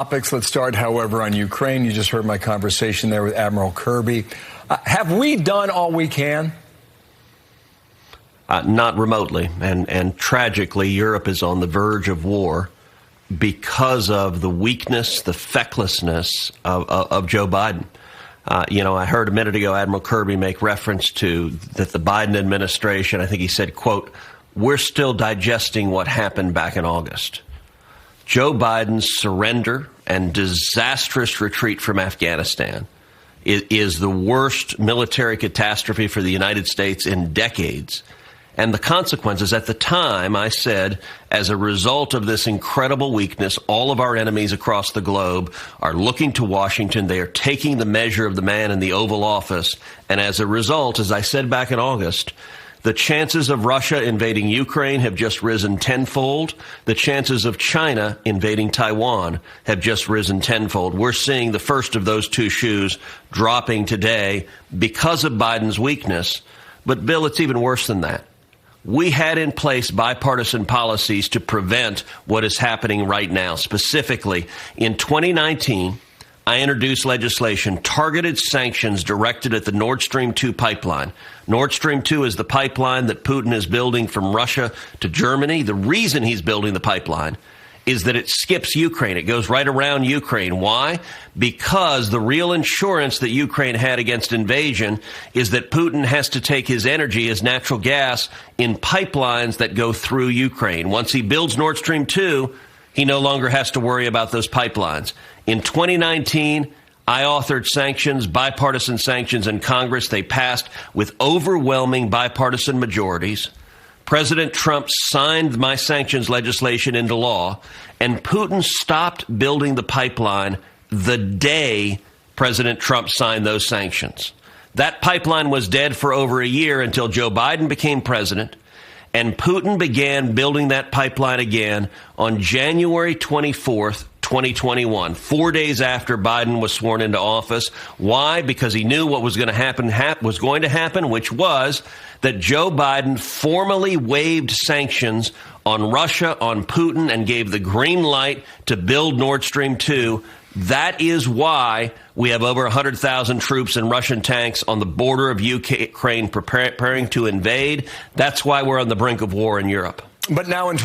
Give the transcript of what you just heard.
Topics. Let's start, however, on Ukraine. You just heard my conversation there with Admiral Kirby. Have we done all we can? Not remotely. And tragically, Europe is on the verge of war because of the weakness, the fecklessness of Joe Biden. I heard a minute ago Admiral Kirby make reference to that the Biden administration, I think he said, quote, "We're still digesting what happened back in August." Joe Biden's surrender and disastrous retreat from Afghanistan is the worst military catastrophe for the United States in decades. And the consequences, at the time, I said, as a result of this incredible weakness, all of our enemies across the globe are looking to Washington. They are taking the measure of the man in the Oval Office. And as a result, as I said back in August, the chances of Russia invading Ukraine have just risen tenfold. The chances of China invading Taiwan have just risen tenfold. We're seeing the first of those two shoes dropping today because of Biden's weakness. But, Bill, it's even worse than that. We had in place bipartisan policies to prevent what is happening right now. Specifically, in 2019, I introduced legislation, targeted sanctions directed at the Nord Stream 2 pipeline. Nord Stream 2 is the pipeline that Putin is building from Russia to Germany. The reason he's building the pipeline is that it skips Ukraine. It goes right around Ukraine. Why? Because the real insurance that Ukraine had against invasion is that Putin has to take his energy, his natural gas, in pipelines that go through Ukraine. Once he builds Nord Stream 2, he no longer has to worry about those pipelines. In 2019, I authored sanctions, bipartisan sanctions in Congress. They passed with overwhelming bipartisan majorities. President Trump signed my sanctions legislation into law, and Putin stopped building the pipeline the day President Trump signed those sanctions. That pipeline was dead for over a year until Joe Biden became president, and Putin began building that pipeline again on January 24th, 2021, 4 days after Biden was sworn into office. Why? Because he knew what was going to happen, which was that Joe Biden formally waived sanctions on Russia, on Putin, and gave the green light to build Nord Stream 2. That is why we have over 100,000 troops and Russian tanks on the border of Ukraine preparing to invade. That's why we're on the brink of war in Europe. But now in